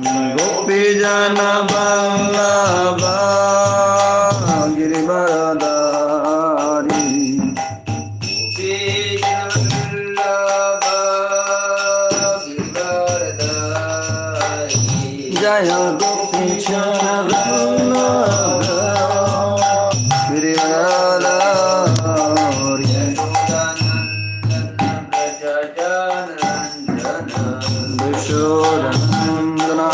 गोपीजन वल्लभ गिरिवरधारी जय गोपीजन वल्लभ गिरिवरधारी यशोदनन्दना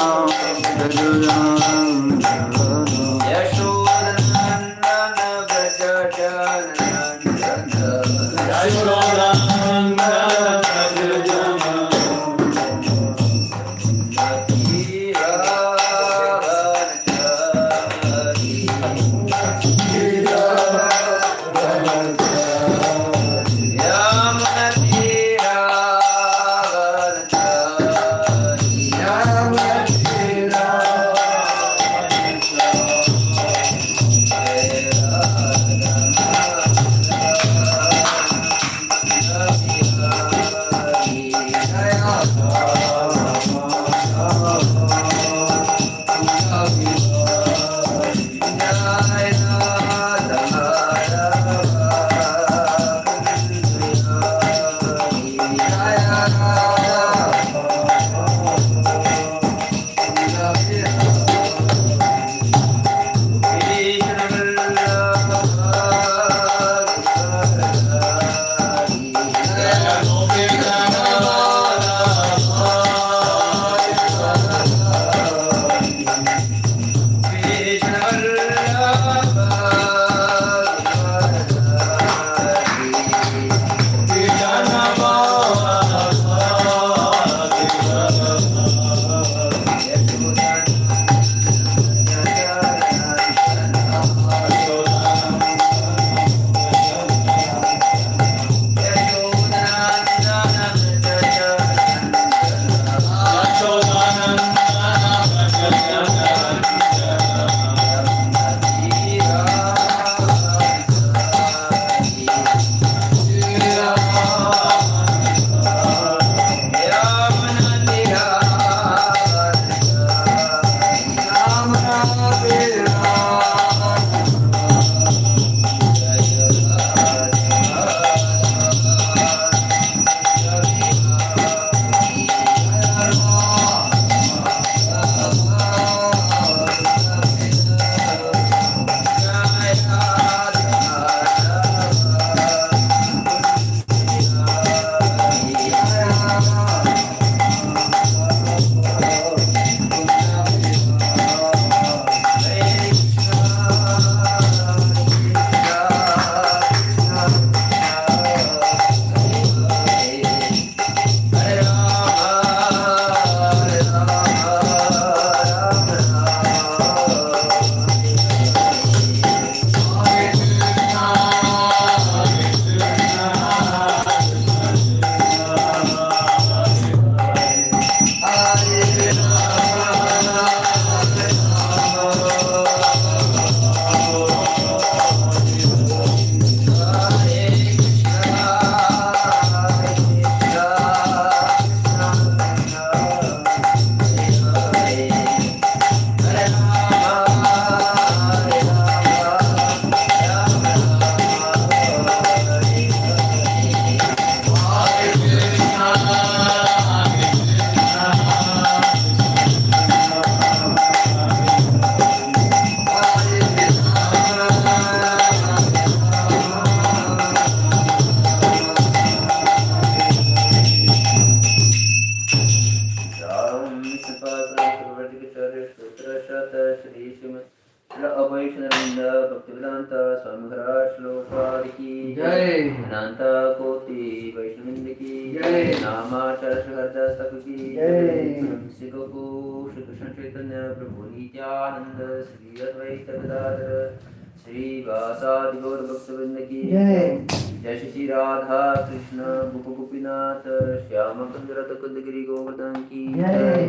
जय श्री राधा कृष्ण गोपीनाथ श्याम सुंदर कुंद गिरी गोवर्धन की जय।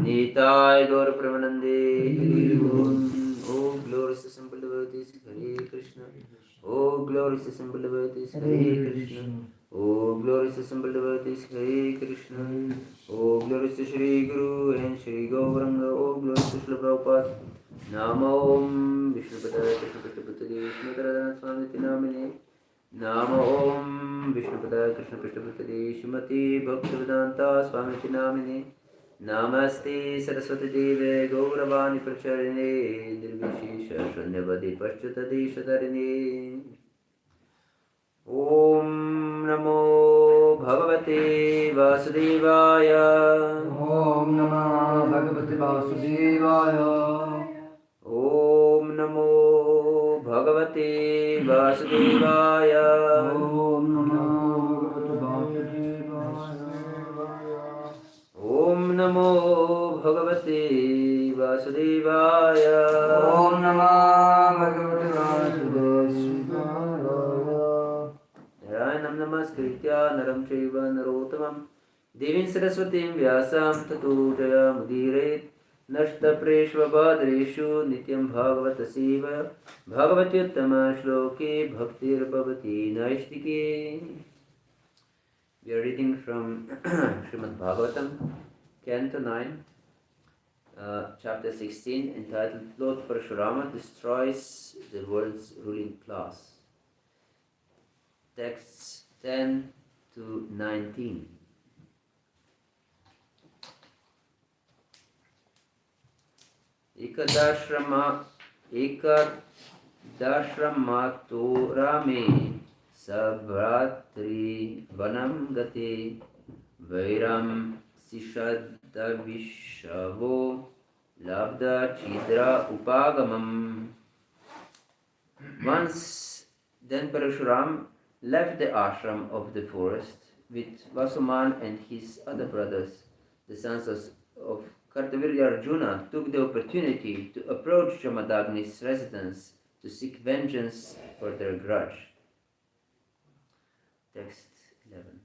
निताय गौर प्रेमानंदे ओ glorious simple devotees Hare Krishna. O glorious simple devotees Hare Krishna. Oh, glorious assembled devotees, Hare Krishna. Oh, glorious to Shri Guru and Shri Gauranga. Oh, glorious to Srila Prabhupada. Namo Om Vishnupadaya Krishna Krishna Putali Vishnupadaya Swami Namine. Namo Om Vishnupadaya Krishna Krishna Putali Shrimati Bhaktivedanta Swami Namine. Namaste Saraswati Deve Gauravani Pracharine Nirvishesha Shanyavadi Paschatadi Shadarine. Om Namo Bhagavate Vasudevaya. Om Namah Bhagavate Vasudevaya. Om Namo Bhagavate Vasudevaya. Om Namah Bhagavate Vasudevaya. Om Namo Bhagavate Vasudevaya. Om Namah Bhagavate Vasudevaya. Narayanam Namaskritya Naram Chaiva Narottamam Devim Saraswatim Vyasam Tato Jaya Mudire Nashta Preshva Bhadreshu Nityam Bhagavata Seva Bhagavati Uttama Shloke Bhaktir Bhavati Naishtike. We are reading from Srimad Bhagavatam, Canto 9, Chapter 16, entitled Lord Parashurama Destroys the World's Ruling Class. Texts 10 to 19. Ekadashramato rame sabratri vanam gate vairam sishadavishavo labda chidra upagamam. Once then Parashuram left the ashram of the forest with Vasuman and his other brothers. The sons of Kartavirya Arjuna took the opportunity to approach Jamadagni's residence to seek vengeance for their grudge. Text 11.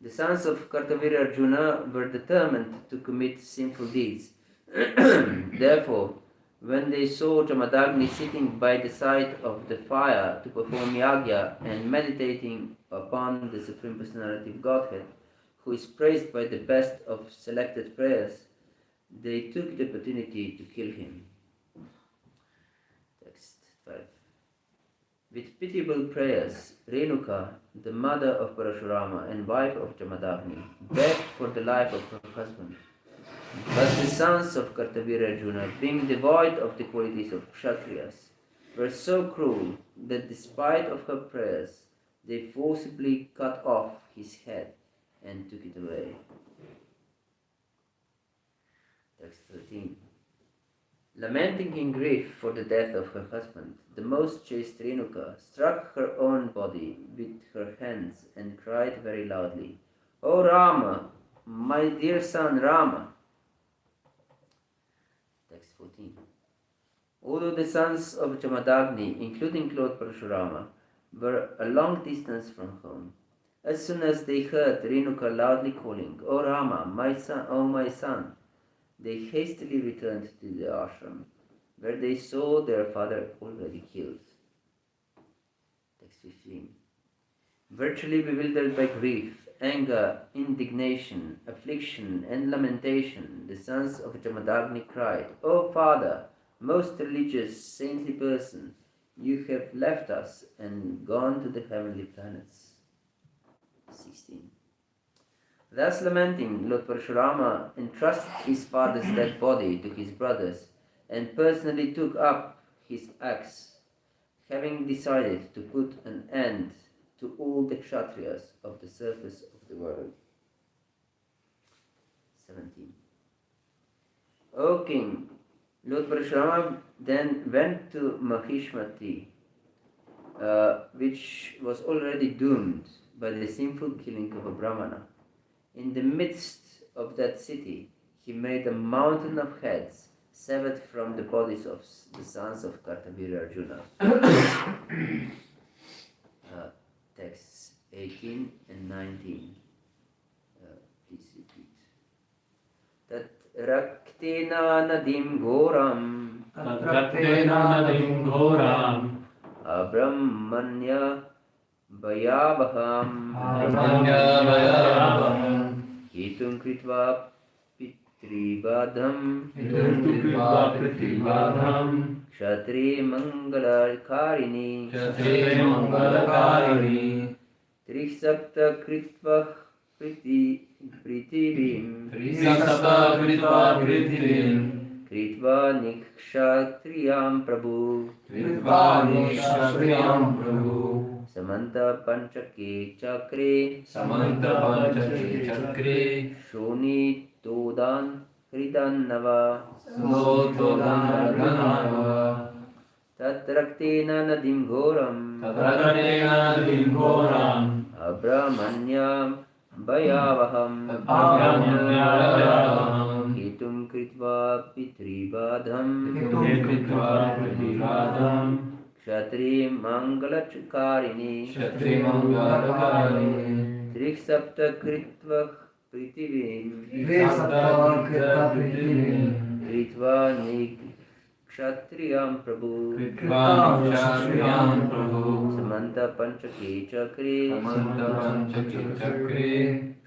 The sons of Kartavirya Arjuna were determined to commit sinful deeds. Therefore, when they saw Jamadagni sitting by the side of the fire to perform yagya and meditating upon the Supreme Personality of Godhead, who is praised by the best of selected prayers, they took the opportunity to kill him. Text 12. With pitiable prayers, Renuka, the mother of Parashurama and wife of Jamadagni, begged for the life of her husband. But the sons of Kartavirya Arjuna, being devoid of the qualities of Kshatriyas, were so cruel that despite of her prayers, they forcibly cut off his head and took it away. Text 13. Lamenting in grief for the death of her husband, the most chaste Renuka struck her own body with her hands and cried very loudly, "O Rama, my dear son Rama!" Text 14. Although the sons of Jamadagni, including Lord Parashurama, were a long distance from home, as soon as they heard Renuka loudly calling, "O Rama, my son, O my son," they hastily returned to the ashram, where they saw their father already killed. Text 15. Virtually bewildered by grief, anger, indignation, affliction, and lamentation, the sons of Jamadagni cried, "O father, most religious, saintly person, you have left us and gone to the heavenly planets." 16. Thus lamenting, Lord Parashurama entrusted his father's dead body to his brothers and personally took up his axe, having decided to put an end to all the Kshatriyas of the surface of the world. 17. O king, Lord Parashurama then went to Mahishmati, which was already doomed by the sinful killing of a Brahmana. In the midst of that city, he made a mountain of heads severed from the bodies of the sons of Kartavirya Arjuna. Texts 18 and 19. Please repeat. Tat raktena nadim ghoram. Tatraktena nadim ghoram. Abramanya Vayavaham Hitum Kritva Pitrivadham Kshatri Mangalakarini Trisapta Kritva Pritivim Kritva Nikshatriyam Prabhu Samanta Panchake Chakre Shoni Todan Hridan Nava Tatraktena Nadim Ghoram Abramanyam Bhayavaham Hitum Kritva Pitrivadham Kshatri Mangalachkarini Triksapta Kritva Pritivim Kritva Nikshatriyam Prabhu Samanta Panchake Chakre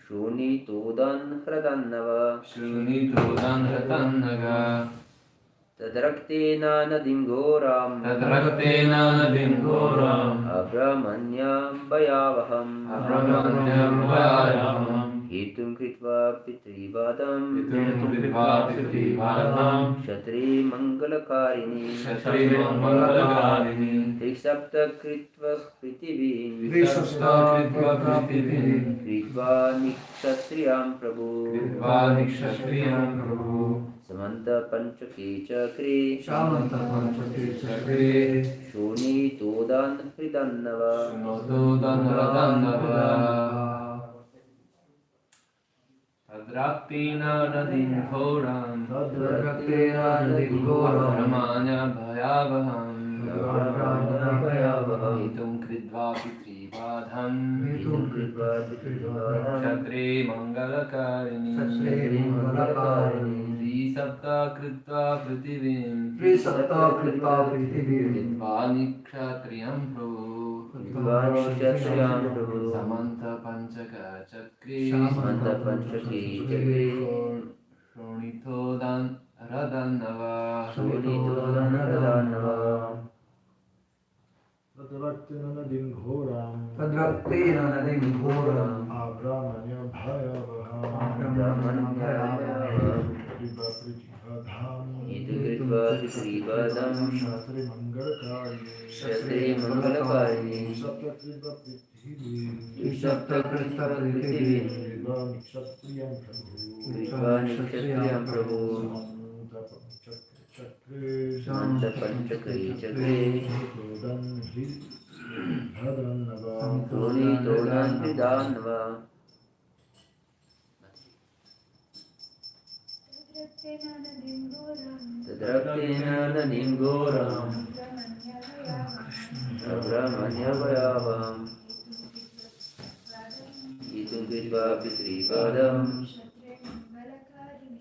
Shoni Todan Hradannava Tadraktena Nadim Ghoram Abramanyam Bhayavaham Hitum Kritva Pitrivadam Kshatri Mangalakarini Triksapta Kritva Pritivim Kritva Nikshatriyam Prabhu Samanta Panchake Chakre Shoni Todan Hridannava Tadraktina nadim ghoram Ramanya bhayavaham Hitum kritva pitrivadham Kshatri mangalakarini Trisapta kritva pritivim Kritva nikshatriyam prabhu Samanta panchaka chakri Shronitodan radannava Tadraktina nadim ghoram Abramanya bhayavaham Kritva pritivadham Kshatri mangalakarini Sapta kritva pritivim Kritva nikshatriyam prabhu Samanta Panchakre Chakre Shoni Todan Hridannava Tadraktena Nadim Ghoram Abramanya Bhayavaham Hitum Kritva Pitrivadam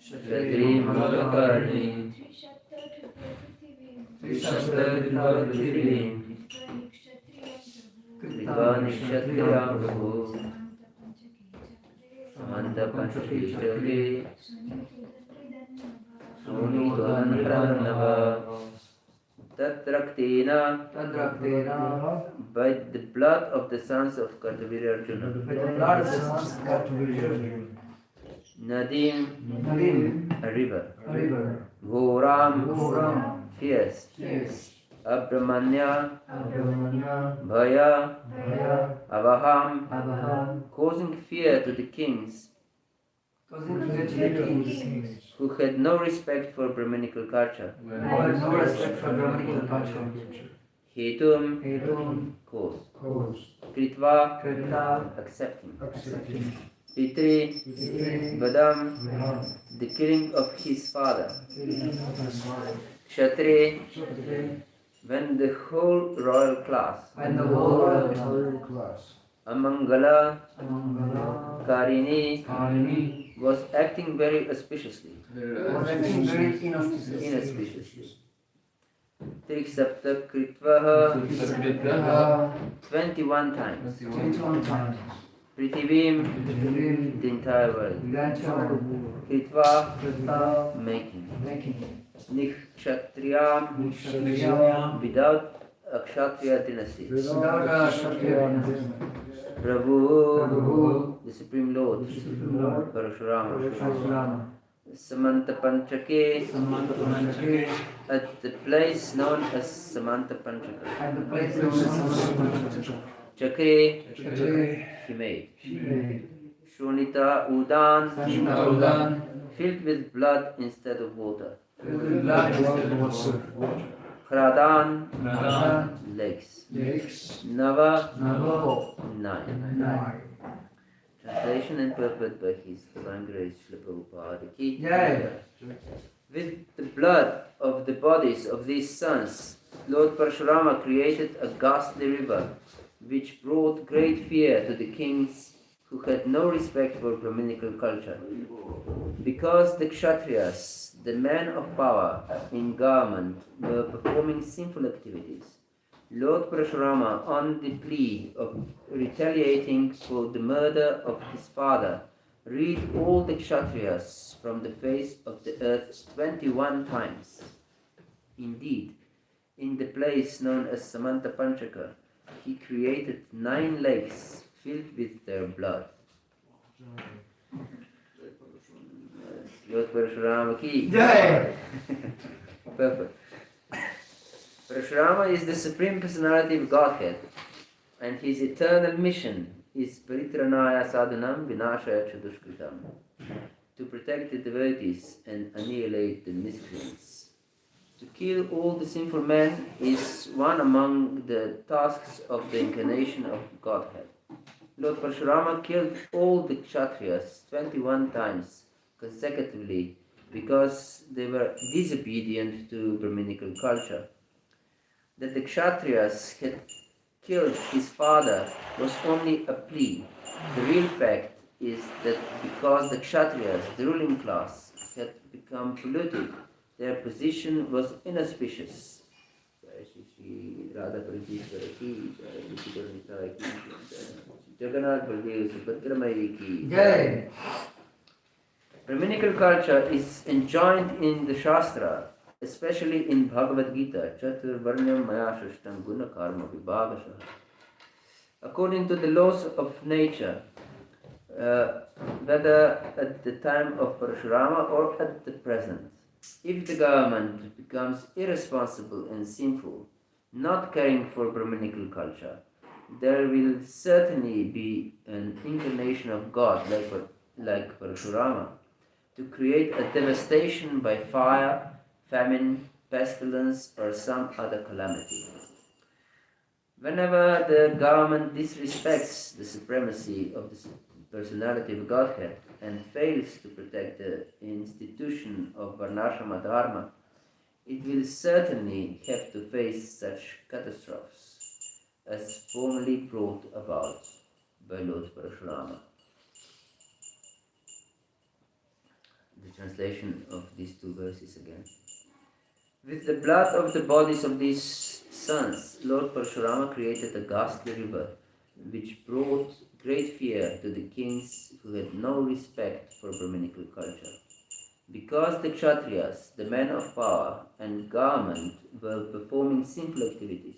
Kshatri Mangalakarini Trisapta Kritva Pritivim Kritva Nikshatriyam Prabhu Samanta Panchake Chakre Shoni Todan Hridannava Tatraktena by the blood of the sons of Kartavira Arjuna Nadim a river Ghoram fierce Abramanya Bhaya Avaham causing fear to the kings who had no respect for Brahminical culture. Hetum cause. Kritva accepting. Pitri Vadam the killing of his father. Kshatri when the whole royal class. Amangala Karini was acting very auspiciously. Inauspiciously. Triksapta Kritvaha, Sakritvaha, 21 times. 21 times. Prithivim, Prithivim, the entire world. Kritva, making. Nikshatriyam, Kshatriyam, without a Kshatriya dynasty. without a Kshatriya dynasty. Prabhu, the Supreme Lord. Supreme Lord. Parashurama. Parashurama. Samanta Panchake, Samanta Panchake, at the place known as Samanta Panchaka. and the place known as Samanta Chakre, Panchake, he made. he made. Shunita Udan, Udan, filled with blood instead of water. with blood instead of water. Kradan, Nada, legs. legs, Nava, Nava, 9. 9. Translation and purport by His Divine Grace Srila Prabhupada Ki Jai. With the blood of the bodies of these sons, Lord Parashurama created a ghastly river, which brought great fear to the kings who had no respect for Brahminical culture. Because the Kshatriyas, the men of power in government, were performing sinful activities, Lord Parashurama, on the plea of retaliating for the murder of his father, rid all the Kshatriyas from the face of the earth 21 times. Indeed, in the place known as Samanta Panchaka, he created 9 lakes filled with their blood. Lord Parashurama ki Jai. Perfect. Parashurama is the Supreme Personality of Godhead, and his eternal mission is Paritranaya Sadhanam Vinashaya Chadushkritam, to protect the devotees and annihilate the miscreants. To kill all the sinful men is one among the tasks of the incarnation of Godhead. Lord Parashurama killed all the Kshatriyas 21 times consecutively because they were disobedient to Brahminical culture. That the Kshatriyas had killed his father was only a plea. The real fact is that because the Kshatriyas, the ruling class, had become polluted, their position was inauspicious. Jagannath Baldev Subhadramayi ki Jai. Brahminical culture is enjoined in the Shastra, especially in Bhagavad Gita, Chatur Varnyam Maya Shashtam Guna Karma Vibhagasha. According to the laws of nature, whether at the time of Parashurama or at the present, if the government becomes irresponsible and sinful, not caring for Brahminical culture, there will certainly be an incarnation of God like Parashurama to create a devastation by fire, famine, pestilence, or some other calamity. Whenever the government disrespects the supremacy of the personality of Godhead and fails to protect the institution of Varnashrama Dharma, it will certainly have to face such catastrophes as formerly brought about by Lord Parashurama. The translation of these 2 verses again. With the blood of the bodies of these sons, Lord Parashurama created a ghastly river, which brought great fear to the kings who had no respect for Brahminical culture. Because the Kshatriyas, the men of power and government, were performing sinful activities,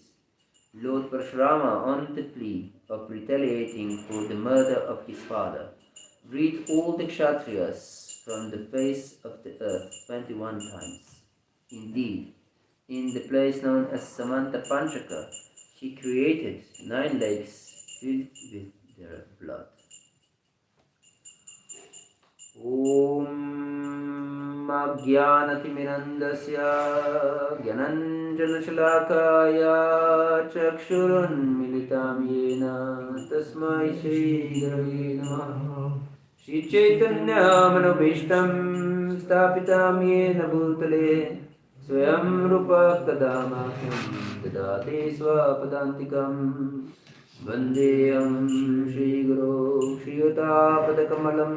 Lord Parashurama, on the plea of retaliating for the murder of his father, rid all the Kshatriyas from the face of the earth 21 times. Indeed, in the place known as Samanta Panchaka, he created 9 lakes filled with their blood. Om Ajnanatirmirandasya Gyananjanashalakaya Chakshurunmilitam Yena Tasmai Shri Gurave Namaha. Shri Chaitanya Manobhishtam Stapitam Yena Bhutale Swayam Rupa Kadamahyam Dadati Swapadantikam Vandeyam Shri Guru Shri Utapadakammalam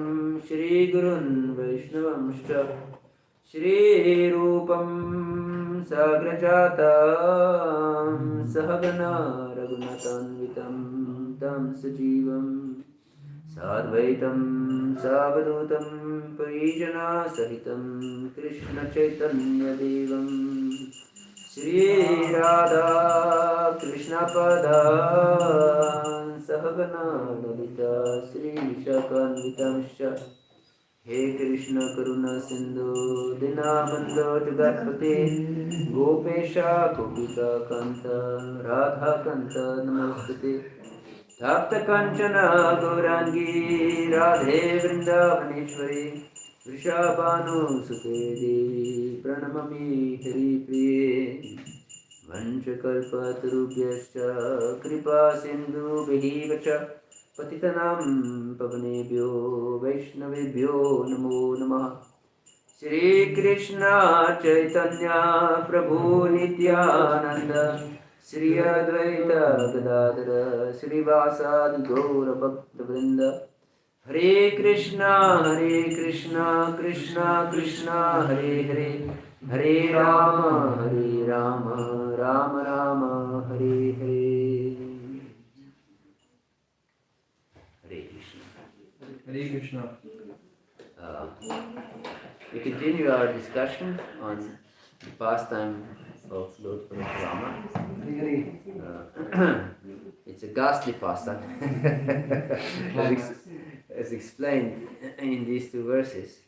Shri Gurun Vaishnavam Shri Rupam sagrajatam sahagana raghunatanvitam tam sajivam sadvaitam savadutam parijana sahitam Krishna Chaitanya Devam Shri Radha Krishna Padan Sahagana Lalita Shri Vishakanvitamsha He Krishna Karuna Sindhu Dinabandho Jagatpate Gopesha Gopika Kanta Radha Kanta Namostate Tapta Kanchana Gaurangi Radhe Vrindavaneshwari Vrishabhanu Sute Devi Pranamami Hari Priye Vanchakalpatarubhyascha Kripa Sindhu Vihivacha Patitanam Pavanebhyo Vaishnavebhyo Namo Namah Shri Krishna Chaitanya Prabhu Nityananda Shri Advaita Gadadara Shri Vasadi Gaura Bhakta Vrinda Hare Krishna Krishna Krishna Hare Hare Hare Rama Rama Rama Hare Hare Hare Krishna. Hare Krishna. We continue our discussion on the pastime of Lord Parashurama. It's a ghastly pastime, as explained in these two verses.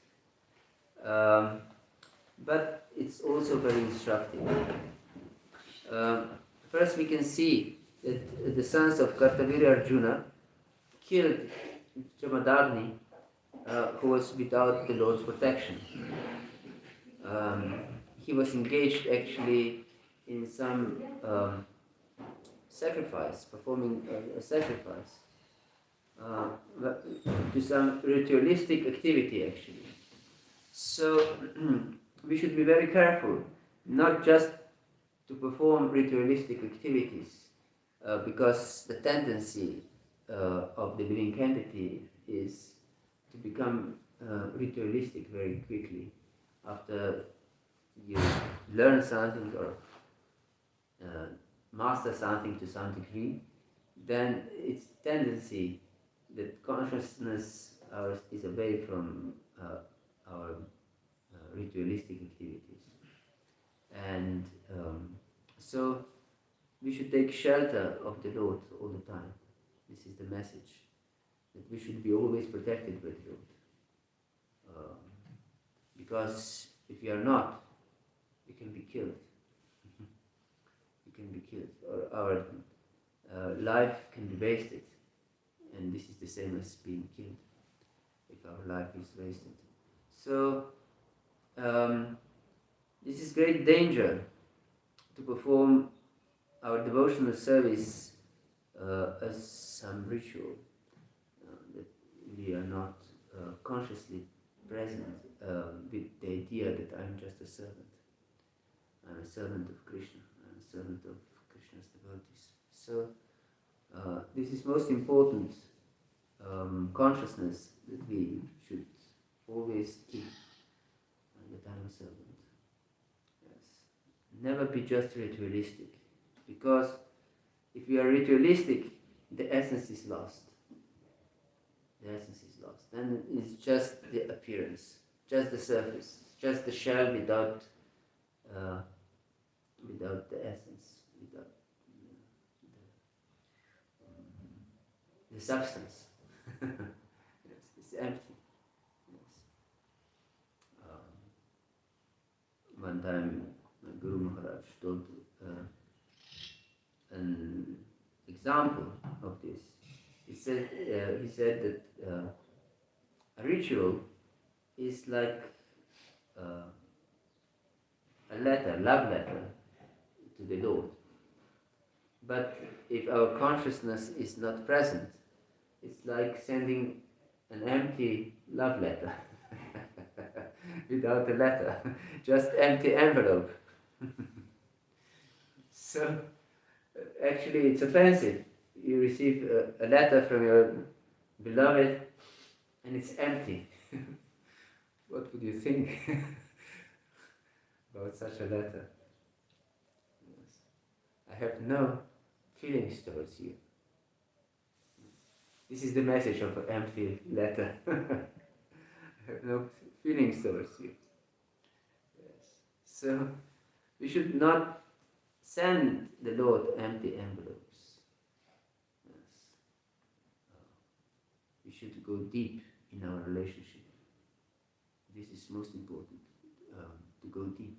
But it's also very instructive. First, we can see that the sons of Kartavira Arjuna killed Jamadagni, who was without the Lord's protection. He was engaged actually in some sacrifice, performing a sacrifice, to some ritualistic activity actually. So we should be very careful, not just to perform ritualistic activities, because the tendency of the living entity is to become ritualistic very quickly after you learn something or master something to some degree. Then its tendency that consciousness is away from our ritualistic activities, and so we should take shelter of the Lord all the time. This is the message, that we should be always protected by the Lord, because if we are not, we can be killed. We can be killed, or our life can be wasted, and this is the same as being killed if our life is wasted. So this is great danger to perform our devotional service as some ritual, that we are not consciously present with the idea that I'm just a servant. I'm a servant of Krishna. I'm a servant of Krishna's devotees. So this is most important consciousness that we should always keep, that I'm a servant. Yes. Never be just ritualistic, because if you are ritualistic, the essence is lost. The essence is lost. Then it's just the appearance, just the surface, just the shell without the essence, without the substance. Yes, it's empty. Yes. One time, Guru Maharaj told an example of this. He said that a ritual is like a letter, love letter to the Lord. But if our consciousness is not present, it's like sending an empty love letter without a letter, just empty envelope. So actually it's offensive. You receive a letter from your beloved and it's empty. What would you think about such a letter? I have no feelings towards you. This is the message of an empty letter. I have no feelings towards you. Yes. So we should not send the Lord empty envelopes. Yes. We should go deep in our relationship. This is most important, to go deep.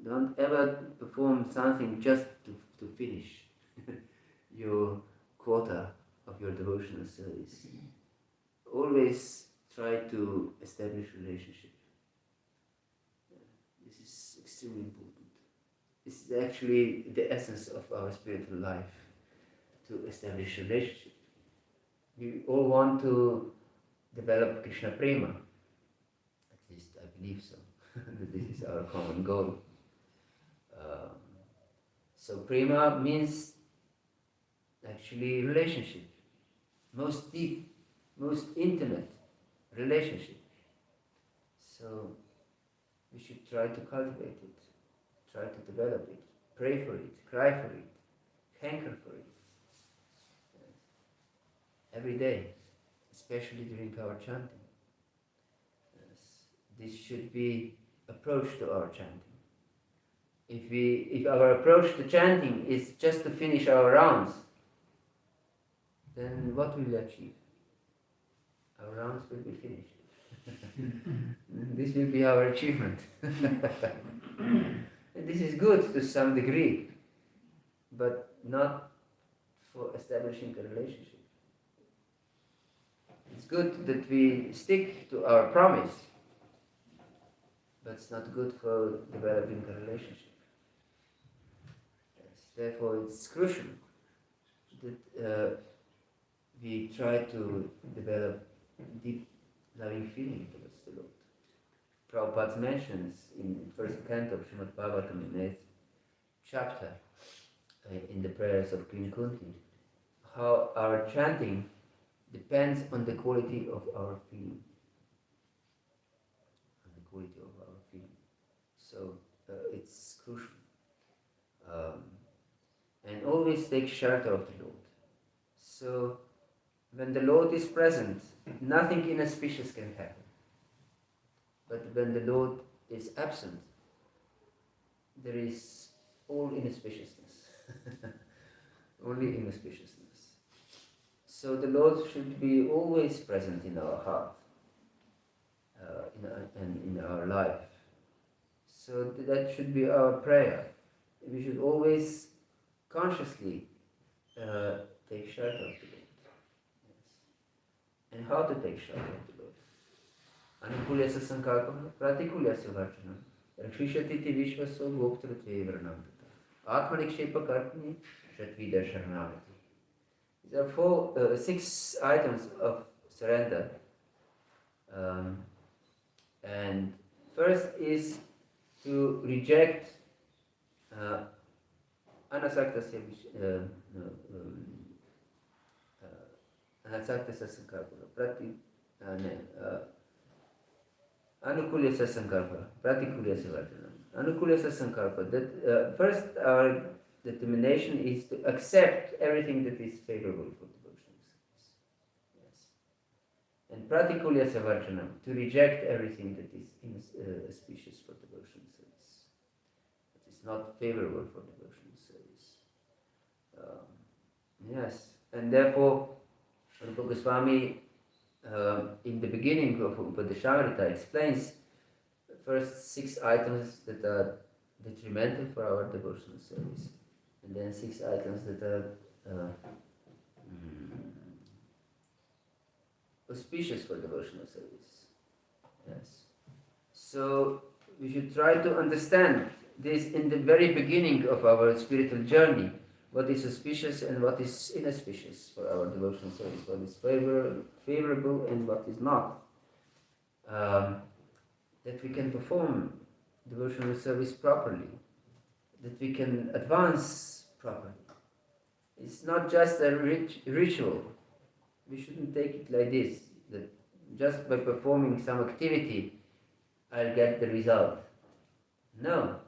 Don't ever perform something just to finish your quota of your devotional service. Always try to establish relationship. This is extremely important. This is actually the essence of our spiritual life, to establish relationship. We all want to develop Krishna Prema. At least I believe so. That this is our common goal. So Prema means actually relationship. Most deep, most intimate relationship. So we should try to cultivate it, try to develop it, pray for it, cry for it, hanker for it. Every day, especially during our chanting. This should be approach to our chanting. If our approach to chanting is just to finish our rounds, then what will we achieve? Our rounds will be finished. This will be our achievement. And this is good to some degree, but not for establishing a relationship. It's good that we stick to our promise, but it's not good for developing a relationship. Yes, therefore, it's crucial that we try to develop deep loving feeling towards the Lord. Prabhupada mentions in first canto of Srimad Bhagavatam, in 8th chapter, in the prayers of Queen Kunti, how our chanting depends on the quality of our feeling. On the quality of our feeling. So it's crucial. And always take shelter of the Lord. So when the Lord is present, nothing inauspicious can happen. But when the Lord is absent, there is all inauspiciousness. Only inauspiciousness. So the Lord should be always present in our heart and in our life. So that should be our prayer. We should always consciously take shelter of the Lord. Yes. And how to take shelter of the Lord? Anukulyasya sankalpam pratikulyasya varchanam rakshishati vishvaso goptratve vranam atmanikshepa karpani shatvida sharanamati. There are 6 items of surrender. And first is to reject anasaktasya sankalpa, anukulyasya sankalpa, pratikulyasya vartanam. Anukulyasya sankalpa, that first our determination is to accept everything that is favorable for devotional service. Yes. And pratikulyasya vartanam, to reject everything that is inauspicious for devotional service. That is not favorable for devotional service. Yes, and therefore Rupa Goswami in the beginning of Upadeshamrita explains the first 6 items that are detrimental for our devotional service, and then 6 items that are auspicious for devotional service. Yes. So we should try to understand this in the very beginning of our spiritual journey. What is auspicious and what is inauspicious for our devotional service, what is favorable and what is not. That we can perform devotional service properly, that we can advance properly. It's not just a ritual. We shouldn't take it like this, that just by performing some activity, I'll get the result. No.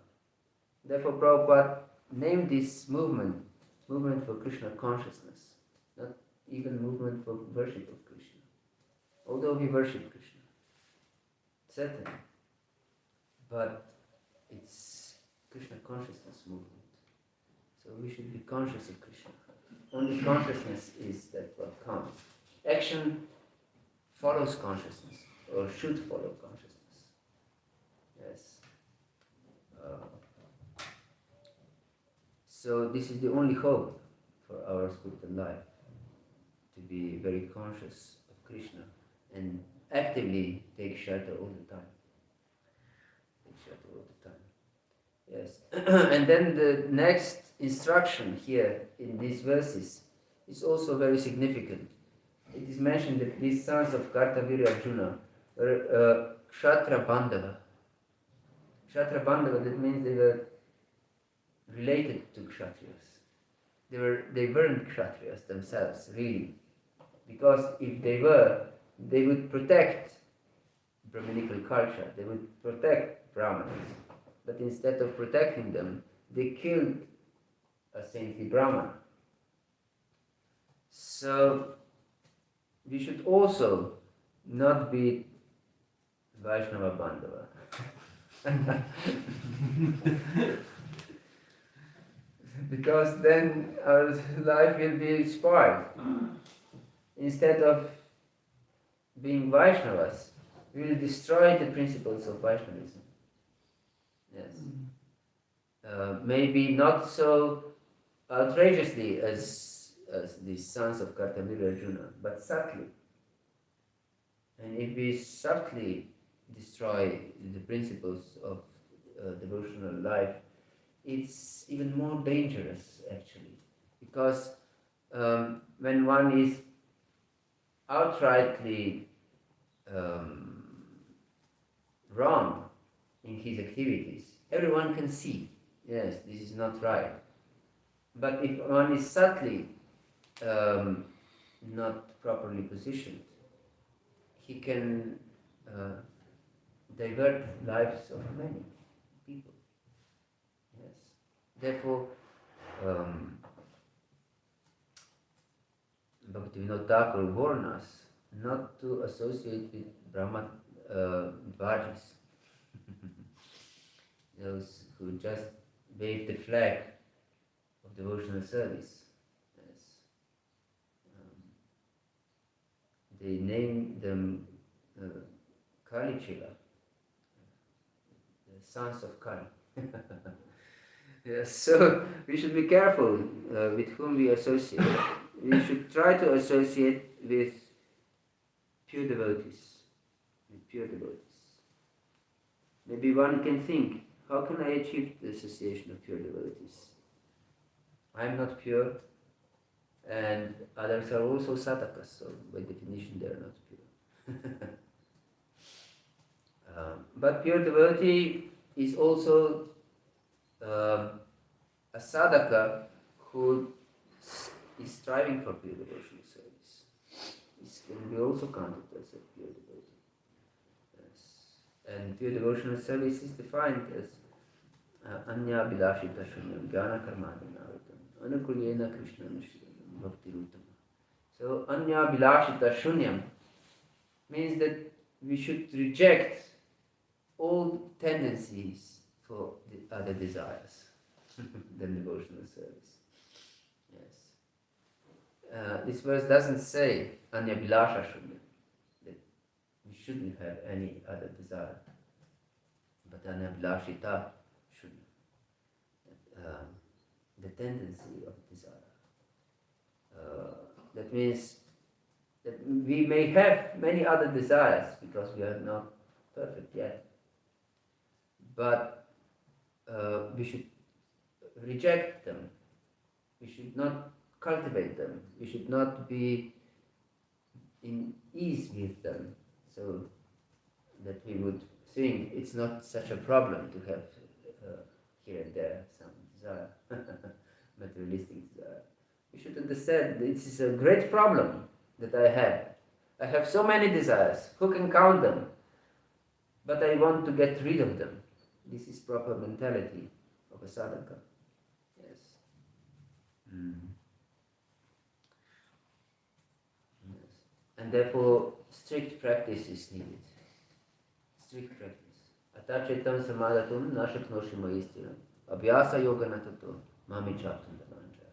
Therefore, Prabhupada name this movement for Krishna consciousness, not even movement for worship of Krishna. Although we worship Krishna, certainly, but it's Krishna consciousness movement. So we should be conscious of Krishna. Only consciousness is that what counts. Action follows consciousness, or should follow consciousness. Yes. So this is the only hope for our spiritual life, to be very conscious of Krishna and actively take shelter all the time. Take shelter all the time. Yes. And then the next instruction here in these verses is also very significant. It is mentioned that these sons of Kartaviri Arjuna were Kshatriya Bandhava. Kshatriya Bandhava, that means they were related to Kshatriyas. They weren't Kshatriyas themselves, really. Because if they were, they would protect Brahminical culture, they would protect Brahmanas. But instead of protecting them, they killed a saintly Brahman. So we should also not be Vaishnava Bandhava. Because then our life will be spoiled. Instead of being Vaishnavas, we will destroy the principles of Vaishnavism. Yes. Maybe not so outrageously as the sons of Kartaviri Arjuna, but subtly. And if we subtly destroy the principles of devotional life, it's even more dangerous, actually, because when one is outrightly wrong in his activities, everyone can see, yes, this is not right. But if one is subtly not properly positioned, he can divert lives of many people. Yes. Therefore, Bhaktivinoda Thakur warned us not to associate with Brahma Dvajis, those who just wave the flag of devotional service. Yes. They name them Kali Chila, the sons of Kali. Yes, so we should be careful with whom we associate. We should try to associate with pure devotees. With pure devotees. Maybe one can think, how can I achieve the association of pure devotees? I am not pure, and others are also sadhakas, so by definition they are not pure. But pure devotee is also a sadhaka who is striving for pure devotional service. This can be also counted as a pure devotee. Yes. And pure devotional service is defined as Anya Bilashita Shunyam Jnana Karmadinaritam Anukulyena Krishna Nishritam Bhakti Rutama. So Anya Bilashita Shunyam means that we should reject all tendencies for the other desires than devotional service. Yes. This verse doesn't say Anya Bilasha Shunya, that we shouldn't have any other desire, but Anya Bilashita Shunya, the tendency of desire. That means that we may have many other desires because we are not perfect yet, but we should reject them. We should not cultivate them. We should not be in ease with them, so that we would think it's not such a problem to have here and there some desire, materialistic desire. We should understand this is a great problem that I have. I have so many desires. Who can count them? But I want to get rid of them. This is proper mentality of a sadhaka. Yes. Mm. Yes. And therefore, strict practice is needed. Strict practice. Atachetam samadatum nashaknoshima istina. Abhyasa yoga natato mami chaptam dhananja.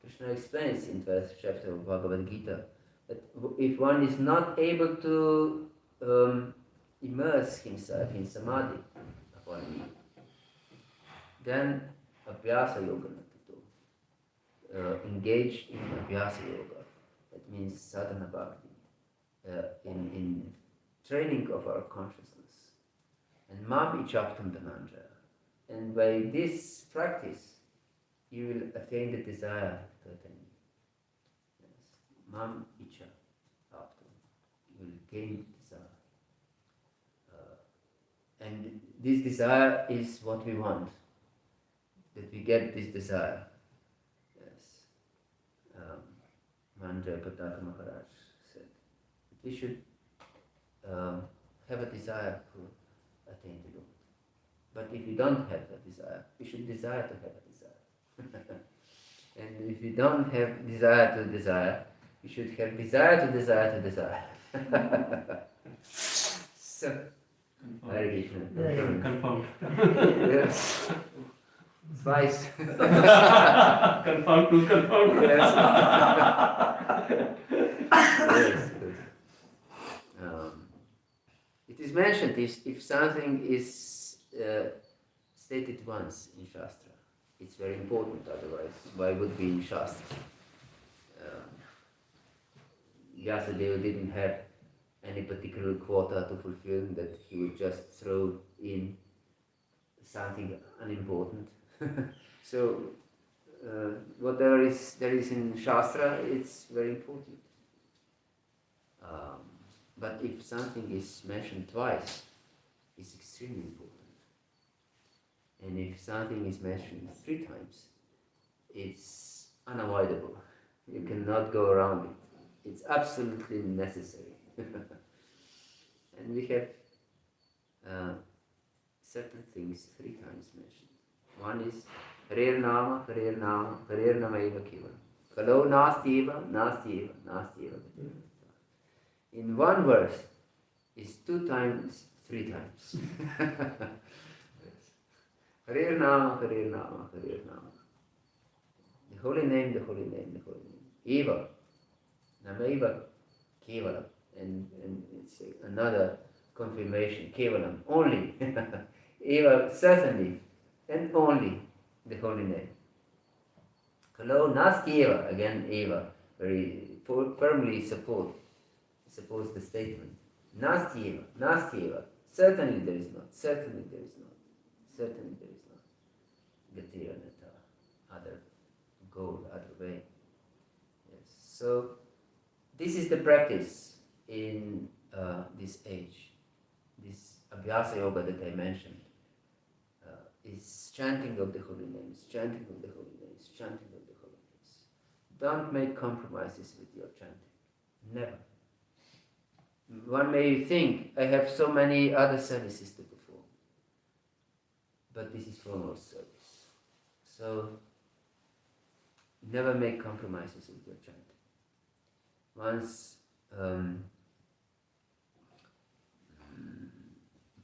Krishna explains in 12th chapter of Bhagavad Gita that if one is not able to immerse himself in samadhi upon me, then abhyasa yoga natato. Engage in abhyasa yoga. That means sadhana bhakti. In training of our consciousness. And mam ichaptam dhananja. And by this practice, you will attain the desire to attain me. Yes. Mam icha aptam. You will gain desire. And this desire is what we want. That we get this desire. Yes. Manja Pataka Maharaj said that we should have a desire to attain the Lord. But if you don't have a desire, you should desire to have a desire. And if you don't have desire to desire, you should have desire to desire to desire. So, Hare Krishna. Confirmed. Yes. Twice. Confirmed to confirmed. Yes. Yes. It is mentioned if something is stated once in Shastra, it's very important, otherwise why would it be in Shastra? Vyasadeva didn't have any particular quota to fulfill, that he would just throw in something unimportant. So whatever there is in Shastra, it's very important. But if something is mentioned twice, it's extremely important. And if something is mentioned 3 times, it's unavoidable. You cannot go around it. It's absolutely necessary. And we have certain things 3 times mentioned. One is Harer Nama, Harer Nama, Harer Nama Eva Kevalam. Kalo Nasti Eva, Nasti Eva, Nasti Eva. In one verse is 2 times, 3 times. Harer Nama, Harer Nama, Harer Nama. The holy name, the holy name, the holy name. Eva, Namaiva, Kevalam. And it's another confirmation, Kevalam, only. Eva, certainly, and only the holy name. Kalo Nasti Eva, again Eva, very firmly supports the statement. Nasti Eva, Nasti Eva, certainly there is not, certainly there is not, certainly there is not. Gatira Nata, other goal, other way. Yes. So, this is the practice in this age. This Abhyasa Yoga that I mentioned is chanting of the holy names, chanting of the holy names, chanting of the holy names. Don't make compromises with your chanting. Never. One may think, I have so many other services to perform. But this is foremost service. So, never make compromises with your chanting. Once,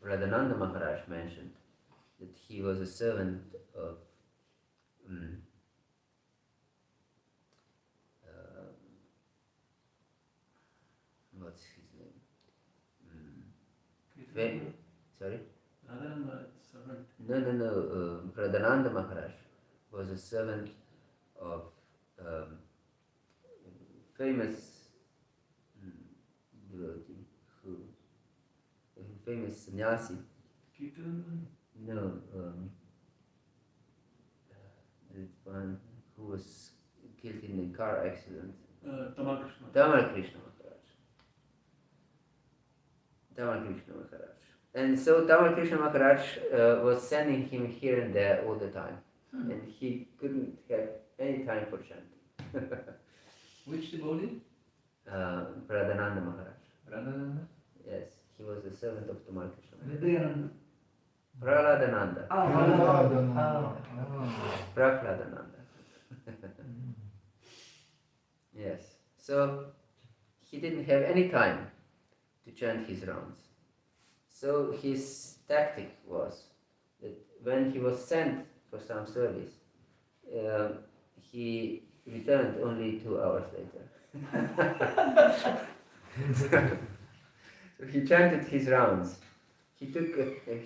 Radhananda Maharaj mentioned that he was a servant of what's his name? Sorry? No. Radhananda Maharaj was a servant of famous devotee, famous sannyasi. No, the one who was killed in a car accident. Dharma Krishna Maharaj. And so Dharma Krishna Maharaj was sending him here and there all the time. And he couldn't have any time for chanting. Which devotee? Radhananda Maharaj. Radhananda? Yes, he was a servant of Dharma Krishna Maharaj. Vidayananda. Prahladananda. Prahladananda. Yes. So he didn't have any time to chant his rounds. So his tactic was that when he was sent for some service, he returned only 2 hours later. So he chanted his rounds. He took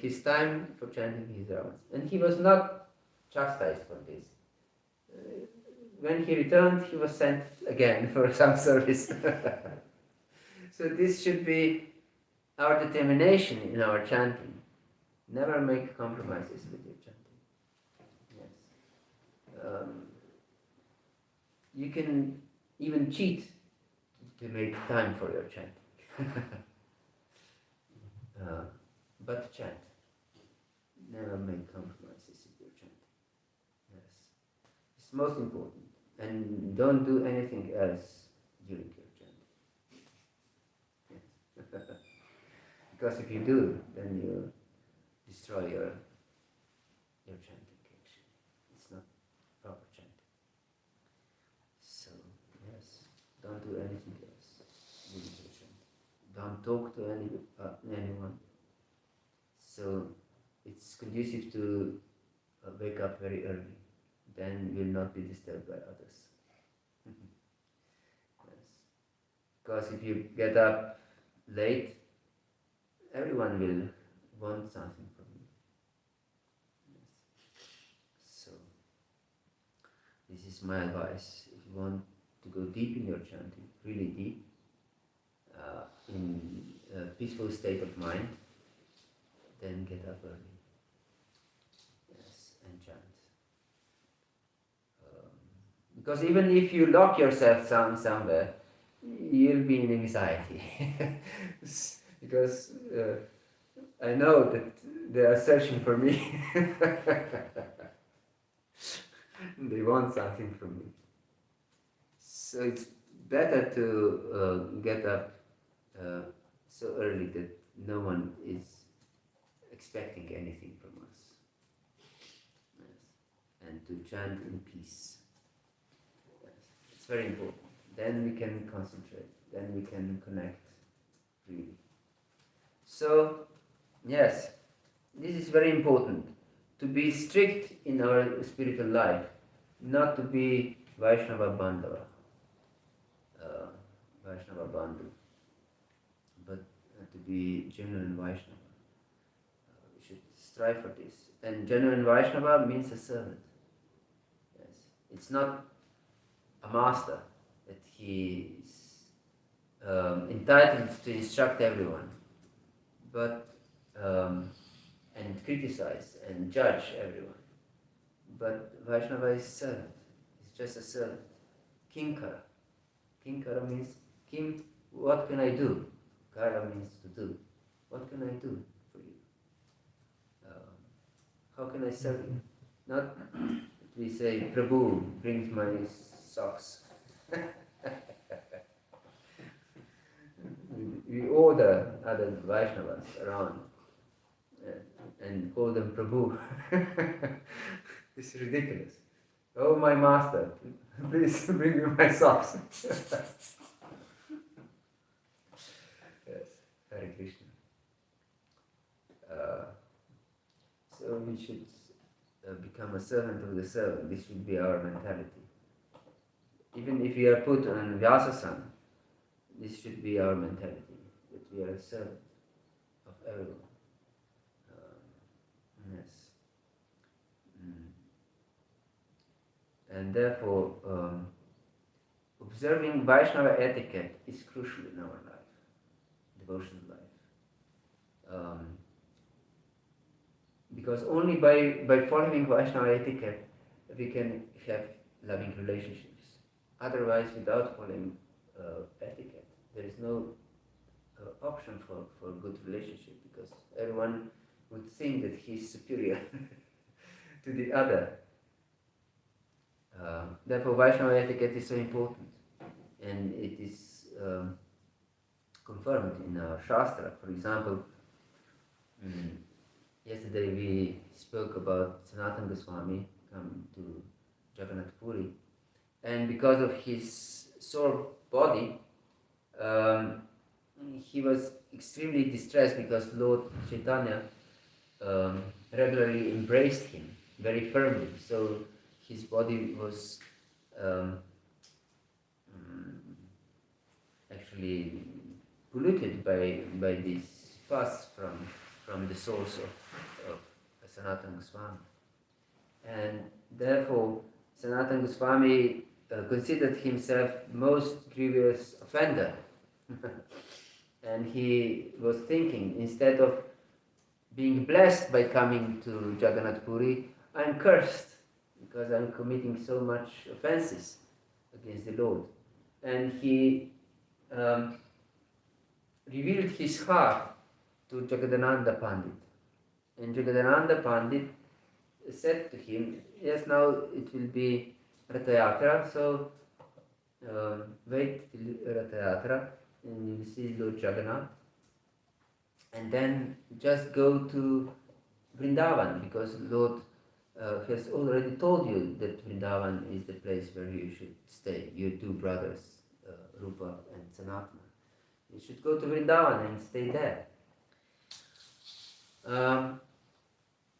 his time for chanting his rounds. And he was not chastised for this. When he returned, he was sent again for some service. So this should be our determination in our chanting. Never make compromises with your chanting. Yes. You can even cheat to make time for your chanting. But chant. Never make compromises with your chanting. Yes. It's most important. And don't do anything else during your chanting. Yes. Because if you do, then you destroy your chanting actually. It's not proper chanting. So, yes, don't do anything else during your chanting. Don't talk to anyone. So, it's conducive to wake up very early. Then you will not be disturbed by others. Yes. Because if you get up late, everyone will want something from you. Yes. So, this is my advice. If you want to go deep in your chanting, really deep, in a peaceful state of mind, then get up early. Yes, and chant. Because even if you lock yourself somewhere, you'll be in anxiety. Because I know that they are searching for me. They want something from me. So it's better to get up so early that no one is expecting anything from us. Yes. And to chant in peace. Yes. It's very important. Then we can concentrate. Then we can connect really. So, yes, this is very important. To be strict in our spiritual life, not to be Vaishnava Bandhava, Vaishnava Bandhu, but to be genuine Vaishnava. We should strive for this. And genuine Vaishnava means a servant. Yes, it's not a master that he is entitled to instruct everyone, but and criticize and judge everyone. But Vaishnava is servant. It's just a servant. Kinkara. Kinkara means Kim, what can I do? Kara means to do. What can I do for you? How can I serve you? Not we say Prabhu brings my socks. We order other Vaishnavas around and call them Prabhu. It's ridiculous. Oh, my master, please bring me my socks. Yes, Hare Krishna. So we should become a servant of the servant. This should be our mentality. Even if we are put on Vyasasana, this should be our mentality, that we are a servant of everyone. Yes. And therefore, observing Vaishnava etiquette is crucial in our life, devotional life. Because only by following Vaishnava etiquette we can have loving relationships. Otherwise, without following etiquette, there is no option for good relationship, because everyone would think that he is superior to the other. Therefore, Vaishnava etiquette is so important, and it is confirmed in our Shastra. For example, Yesterday we spoke about Sanatana Goswami come to Jagannath Puri, and because of his sore body, he was extremely distressed because Lord Chaitanya regularly embraced him very firmly. So his body was um, actually polluted by this pus from the source of Sanatana Goswami. And therefore, Sanatana Goswami considered himself most grievous offender. And he was thinking, instead of being blessed by coming to Jagannath Puri, I'm cursed because I'm committing so much offenses against the Lord. And he revealed his heart to Jagadananda Pandit. And Jagadananda Pandit said to him, yes, now it will be Ratha Yatra, so wait till Ratha Yatra and you'll see Lord Jagannath. And then just go to Vrindavan, because Lord has already told you that Vrindavan is the place where you should stay, your two brothers, Rupa and Sanatana. You should go to Vrindavan and stay there.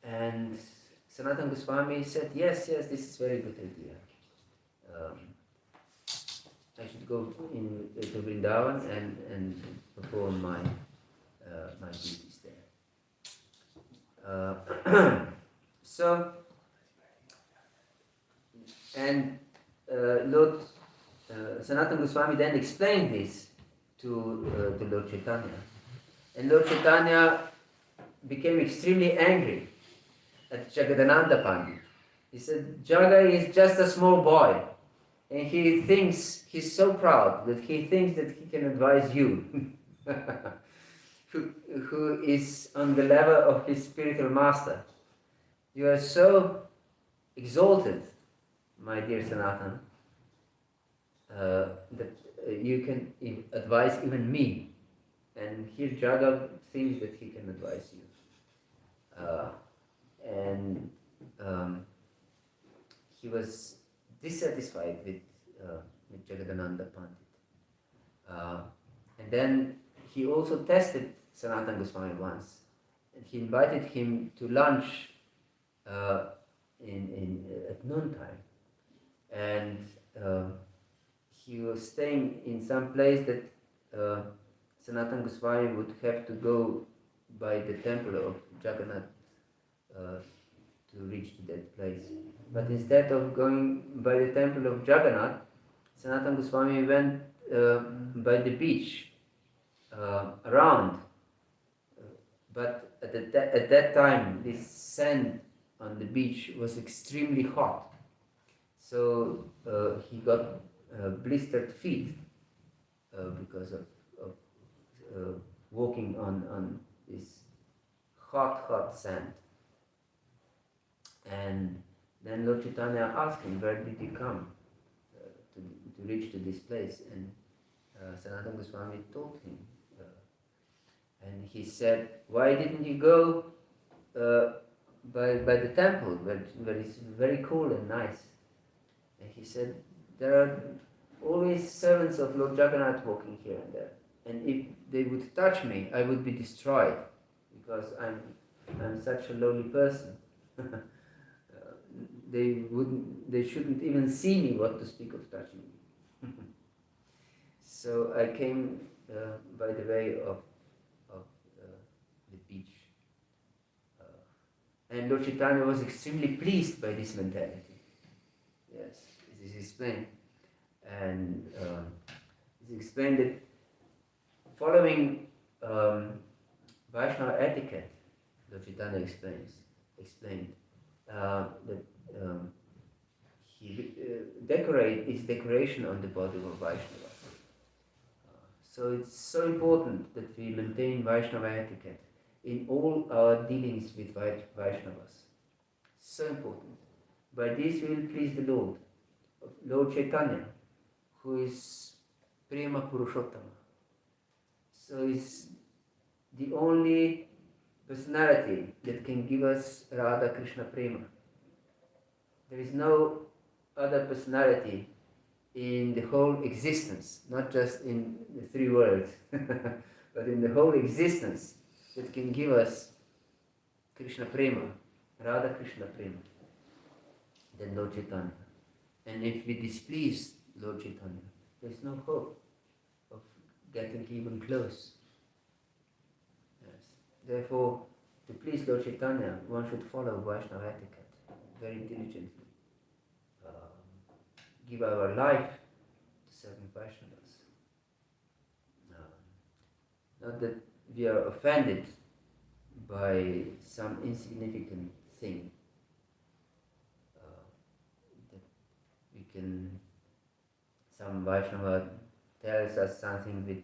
And Sanatana Goswami said, yes, this is a very good idea. I should go to Vrindavan and perform my duties there. So, and Lord Sanatana Goswami then explained this to Lord Chaitanya. And Lord Chaitanya became extremely angry at Jagadananda Pandit. He said, Jaga is just a small boy, and he thinks, he's so proud that he thinks that he can advise you, who is on the level of his spiritual master. You are so exalted, my dear Sanatan, that you can advise even me. And here Jaga thinks that he can advise you. And he was dissatisfied with Jagadananda Pandit. And then he also tested Sanatana Goswami once. And he invited him to lunch at noontime. And he was staying in some place that Sanatana Goswami would have to go by the temple of Jagannath to reach to that place. But instead of going by the temple of Jagannath, Sanatana Goswami went by the beach around. But at that time, this sand on the beach was extremely hot. So he got blistered feet because of walking on this hot sand. And then Lord Chaitanya asked him, where did you come to reach to this place? And Sanatana Goswami told him. And he said, why didn't you go by the temple where it's very cool and nice? And he said, there are always servants of Lord Jagannath walking here and there. And if they would touch me, I would be destroyed, because I'm such a lowly person. They shouldn't even see me, what to speak of touching me. So I came by the way of the beach. And Lord Chaitanya was extremely pleased by this mentality. Yes, it is explained. And it's explained that following Vaishnava etiquette, Lord Chaitanya explained that he is decoration on the body of Vaishnava. So it's so important that we maintain Vaishnava etiquette in all our dealings with Vaishnavas. So important. By this we will please the Lord, Lord Chaitanya, who is Prema Purushottama. So it's the only personality that can give us Radha Krishna Prema. There is no other personality in the whole existence, not just in the three worlds, but in the whole existence that can give us Krishna Prema, Radha Krishna Prema, than Lord Chaitanya. And if we displease Lord Chaitanya, there's no hope of getting even close. Yes. Therefore, to please Lord Chaitanya, one should follow Vaishnava etiquette very diligently. Give our life to serving Vaishnavas. Not that we are offended by some insignificant thing. That we can, some Vaishnava tells us something with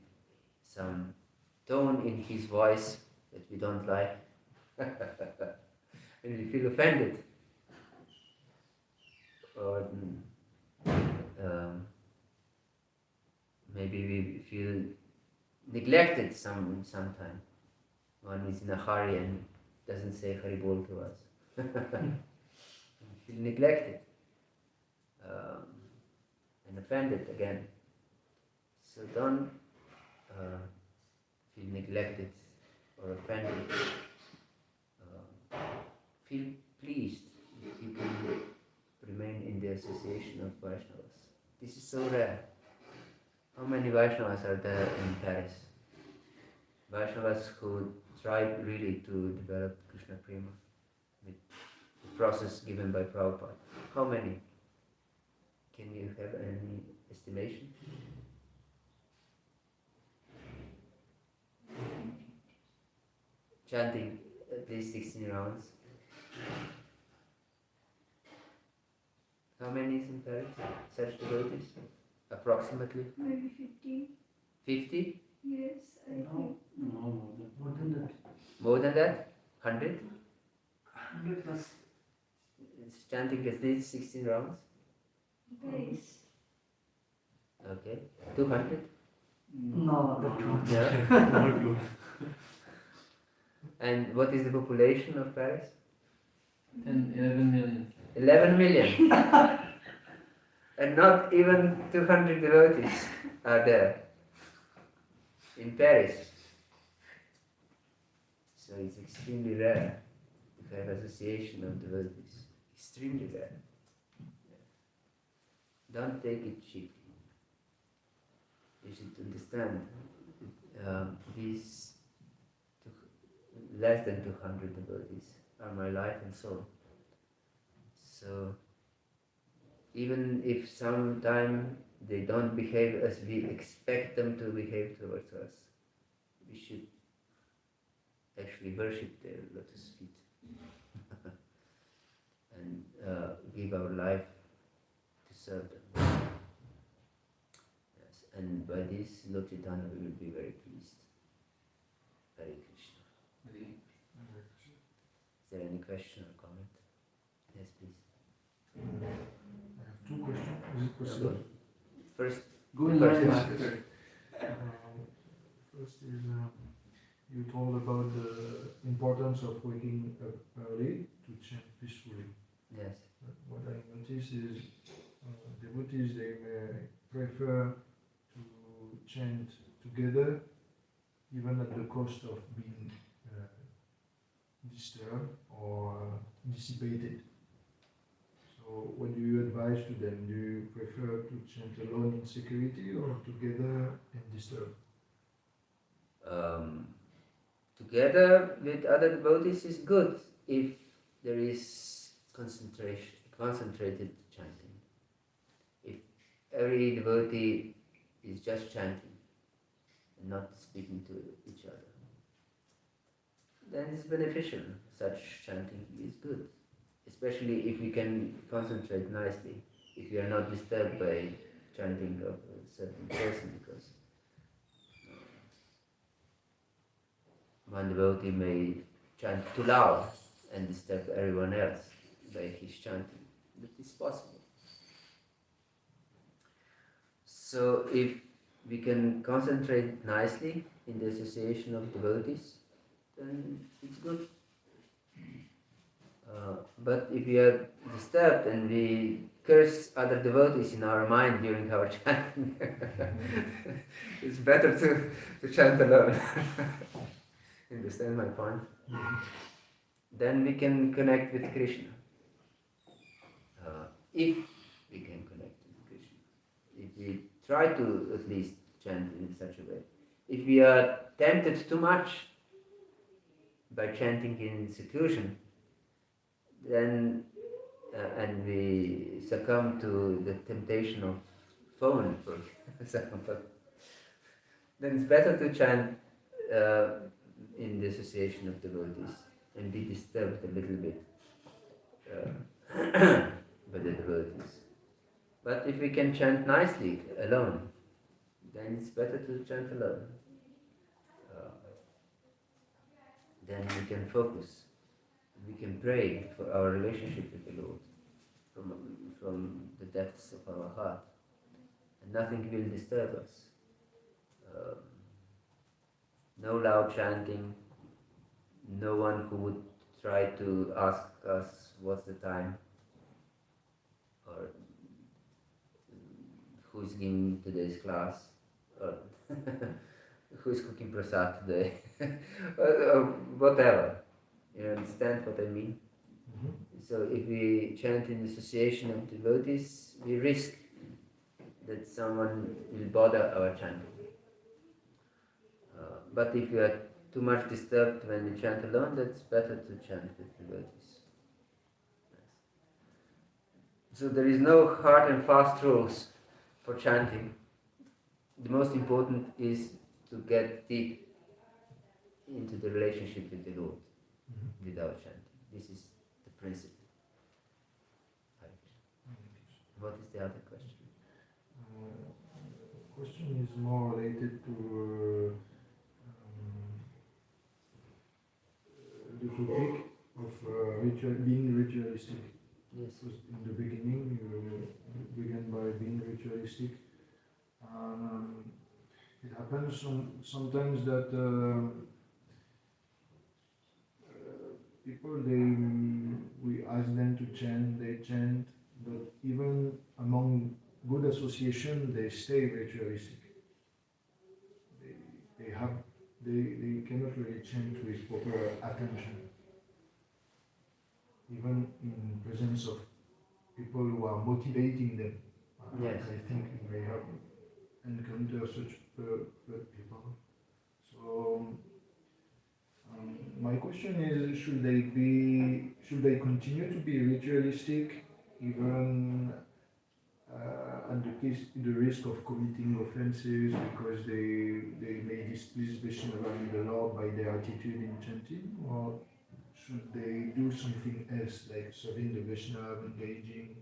some tone in his voice that we don't like, and we feel offended. Or maybe we feel neglected sometime. One is in a hurry and doesn't say Haribol to us. We feel neglected and offended again. So don't feel neglected or offended. Feel pleased that you can remain in the association of Vaishnavas. This is so rare. How many Vaishnavas are there in Paris? Vaishnavas who tried really to develop Krishna Prema with the process given by Prabhupada. How many? Can you have any estimation? Chanting at least 16 rounds. How many is in Paris? Such devotees? Approximately? Maybe 50. 50? Yes, I think. No, more than that. More than that? 100? 100 plus. It's chanting at least 16 rounds? Paris. Okay. 200? No, Yeah. not close. And what is the population of Paris? 11 million. 11 million. And not even 200 devotees are there in Paris. So it's extremely rare to have association of devotees. Extremely rare. Don't take it cheaply. You should understand these less than 200 devotees are my life and soul. So even if sometime they don't behave as we expect them to behave towards us, we should actually worship their lotus feet and give our life to serve them. Yes. And by this, Lord Chaitanya will be very pleased. Hare Krishna. Is there any question or comment? Yes, please. I have two questions. Is it possible? Good. First, Go in First line. one. First is you told about the importance of waking up early to chant peacefully. yes. What I notice is devotees they may prefer to chant together even at the cost of being disturbed or dissipated. So what do you advise to them? Do you prefer to chant alone in security or together and disturbed? Together with other devotees is good if there is concentrated chanting. If every devotee is just chanting and not speaking to each other, then it's beneficial. Such chanting is good, especially if we can concentrate nicely, if we are not disturbed by chanting of a certain person, because one devotee may chant too loud and disturb everyone else by his chanting. That is possible. So if we can concentrate nicely in the association of devotees, then it's good. But if we are disturbed and we curse other devotees in our mind during our chanting, it's better to chant alone. Understand my point? Then we can connect with Krishna. If we can connect with Krishna. If we try to at least chant in such a way. If we are tempted too much by chanting in seclusion, then and we succumb to the temptation of phone, for example, then it's better to chant in the association of devotees and be disturbed a little bit by the devotees. But if we can chant nicely alone, then it's better to chant alone. Then we can focus. We can pray for our relationship with the Lord from the depths of our heart, and nothing will disturb us. No loud chanting, no one who would try to ask us what's the time, or who's giving today's class, or who's cooking prasad today, or whatever. You understand what I mean? Mm-hmm. So if we chant in association of devotees, we risk that someone will bother our chanting. But if we are too much disturbed when we chant alone, that's better to chant with devotees. Yes. So there is no hard and fast rules for chanting. The most important is to get deep into the relationship with the Lord without chanting. This is the principle. What is the other question? Question is more related to the topic of being ritualistic. Yes. Because in the beginning you began by being ritualistic. It happens sometimes that people, we ask them to chant, they chant, but even among good association, they stay ritualistic. They cannot really chant with proper attention. Even in presence of people who are motivating them. Yes. I think you may have encountered such people. So my question is, should they continue to be ritualistic even at the risk of committing offenses because they may displease Vishnu and the Lord by their attitude in chanting, or should they do something else like serving the Vishnu, engaging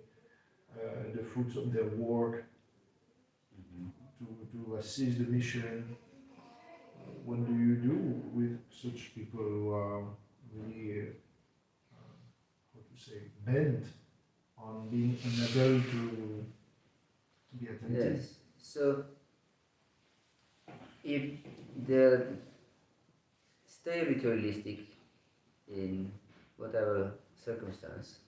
the fruits of their work to assist the mission? What do you do with such people who are really, bent on being unable to be attentive? Yes. So if they stay ritualistic in whatever circumstance,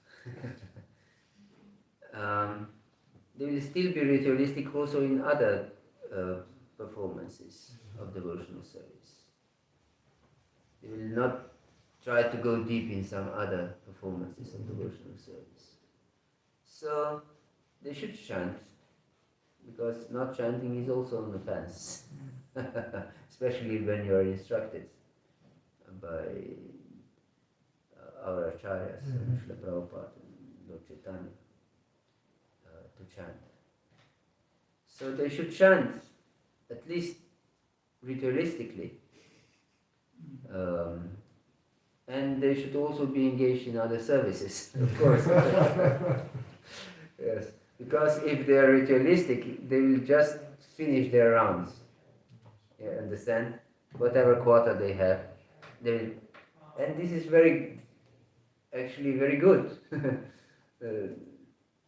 they will still be ritualistic also in other performances of devotional service. They will not try to go deep in some other performances of devotional service. So they should chant, because not chanting is also an offense, especially when you are instructed by our acharyas, Srila Prabhupada and Lord Chaitanya, to chant. So they should chant, at least ritualistically, and they should also be engaged in other services, of course. Yes, because if they are ritualistic, they will just finish their rounds. You understand? Whatever quota they have, they will, and this is actually very good.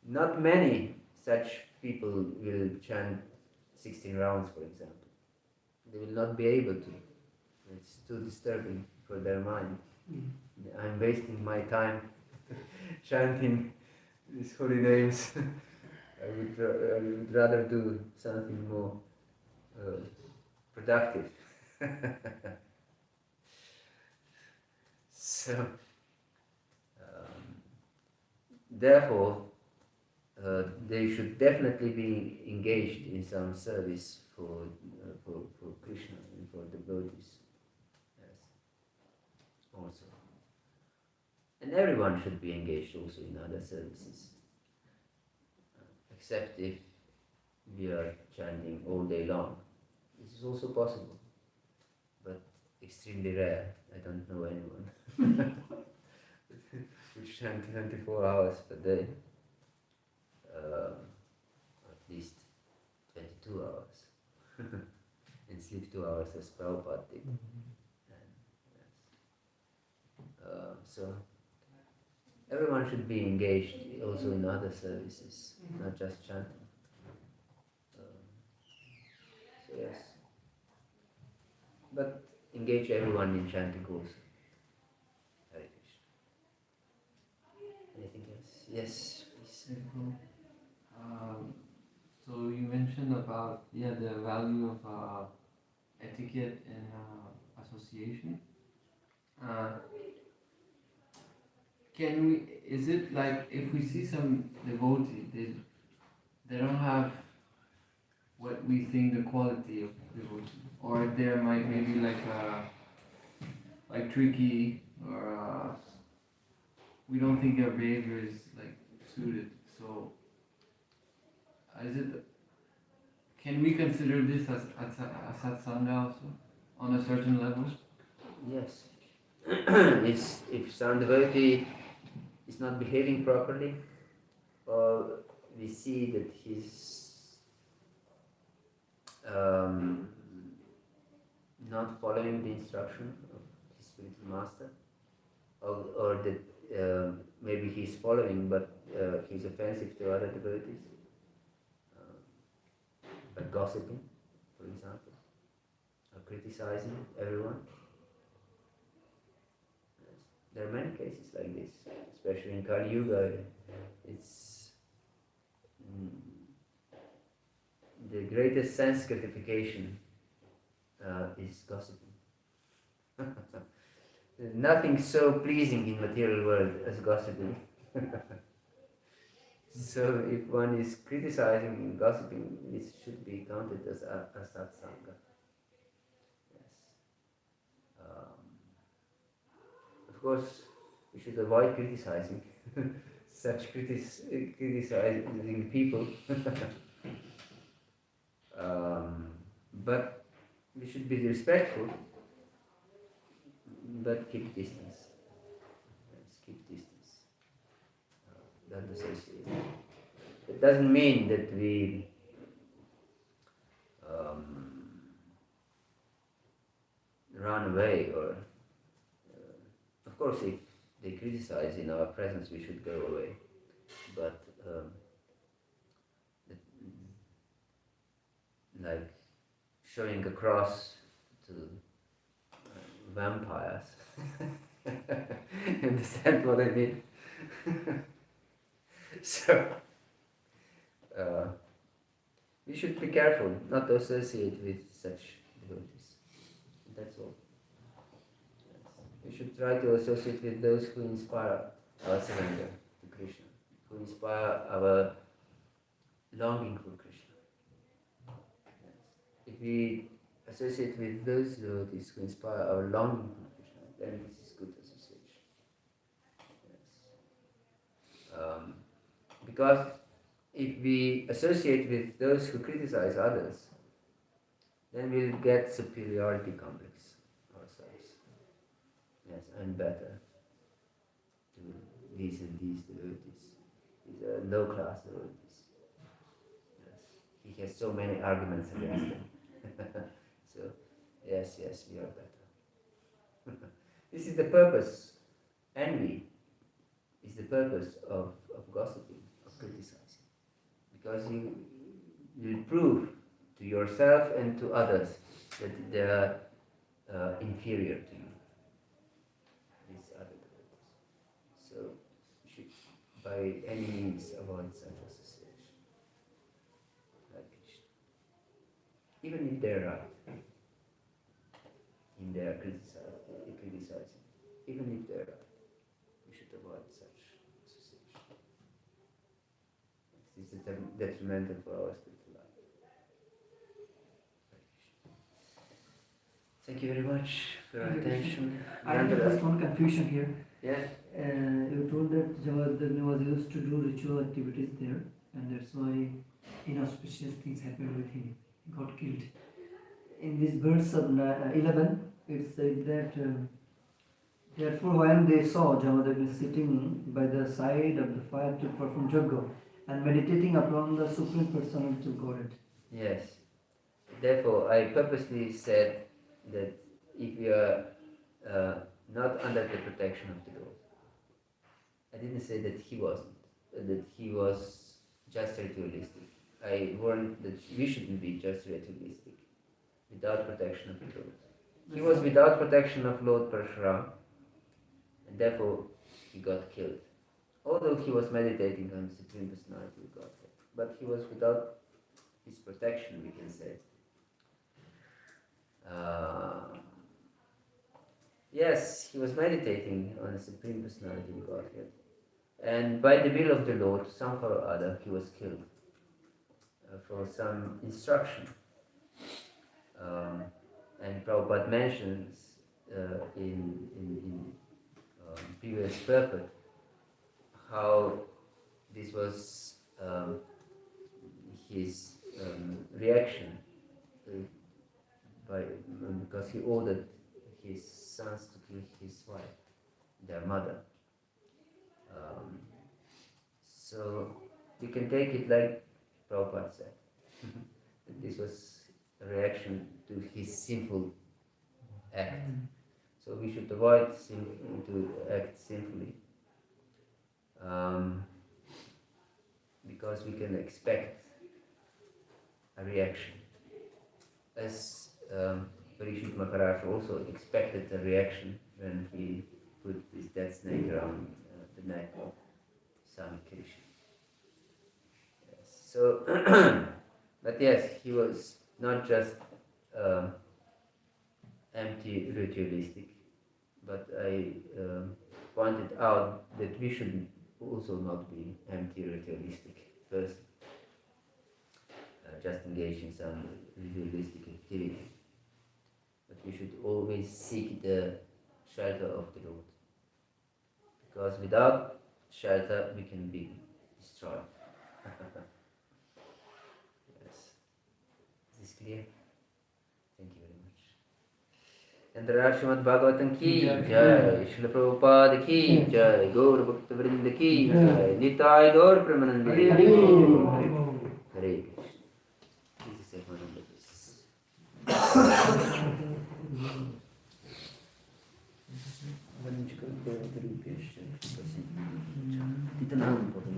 Not many such people will chant 16 rounds, for example. They will not be able to. It's too disturbing for their mind. I'm wasting my time chanting these holy names. I would rather do something more productive. So, therefore, they should definitely be engaged in some service for Krishna and for devotees. Yes, also. And everyone should be engaged also in other services, except if we are chanting all day long. This is also possible, but extremely rare. I don't know anyone who chant 24 hours per day, at least 22 hours, and sleep 2 hours as Prabhupada did. And, yes. So everyone should be engaged also in other services, not just chanting. So yes, but engage everyone in chanting also. Hare Krishna. Anything else? Yes, please. Very cool. So you mentioned about the value of etiquette and association. Can we? Is it like if we see some devotee, they don't have what we think the quality of devotee, or there might maybe like tricky, or we don't think their behavior is like suited. So is it? Can we consider this as a satsanga also on a certain level? Yes. If some devotee is not behaving properly, or we see that he's not following the instruction of his spiritual master, or that maybe he's following but he's offensive to other devotees, by gossiping, for example, or criticizing everyone. Yes. There are many cases like this, especially in Kali Yuga. It's the greatest sense gratification is gossiping. There's nothing so pleasing in material world as gossiping. So if one is criticizing and gossiping, this should be counted as a satsanga. Yes. Of course, we should avoid criticizing such criticizing people. But we should be respectful, but keep distance. Yes, keep distance. Don't associate. It doesn't mean that we run away, or of course if they criticize in our presence we should go away, but like showing a cross to vampires. Understand what I mean? So we should be careful not to associate with such devotees. That's all. Yes. We should try to associate with those who inspire our surrender to Krishna, who inspire our longing for Krishna. Yes. If we associate with those devotees who inspire our longing for Krishna, then this is good association. Yes. Because if we associate with those who criticize others, then we'll get superiority complex ourselves. Yes, I'm better to these and these devotees. These are low-class devotees. Yes, he has so many arguments against them. So, yes, we are better. This is the purpose. Envy is the purpose of gossiping, of criticizing. Because you will prove to yourself and to others that they are inferior to you. by any means avoid such association. Hare Krishna. Even if they're right, in their criticizing, even if they're right, we should avoid such association. This is detrimental for our spiritual life. Thank you very much for your attention. I have just one confusion here. Yeah. You told that Javadagni was used to do ritual activities there, and that's why inauspicious things happened with him. He got killed. In this verse of 11, it said that therefore when they saw Javadagni sitting by the side of the fire to perform yajna and meditating upon the Supreme Personality of Godhead. Yes. Therefore, I purposely said that if we are not under the protection of the Lord, I didn't say that he wasn't, that he was just ritualistic. I warned that we shouldn't be just ritualistic, without protection of the Lord. He was without protection of Lord Parashuram, and therefore he got killed. Although he was meditating on the Supreme Personality of Godhead, but he was without his protection, we can say. Yes, he was meditating on the Supreme Personality of Godhead. And by the will of the Lord, somehow or other, he was killed for some instruction. And Prabhupada mentions in previous purport how this was his reaction because he ordered his sons to kill his wife, their mother. So we can take it like Prabhupada said. That this was a reaction to his sinful act. So we should avoid to act sinfully. Because we can expect a reaction. As Parishit Maharaj also expected a reaction when he put his death snake around the neck of Swami Krishna. Yes. So, but yes, he was not just empty ritualistic, but I pointed out that we should also not be empty ritualistic person, just engage in some ritualistic activity. But we should always seek the shelter of the Lord, because without shelter we can be destroyed. Yes. Is this clear? Thank you very much. Chandra Srimad Bhagavatam ki jai, Srila Prabhupada ki jai, Gaur Bhakta Vrinda ki jai, Nitai Gaur Premanande. Hare Krishna. This is one of the places. Ванечка, да, перепишешь, спасибо. Ты-то нам потом,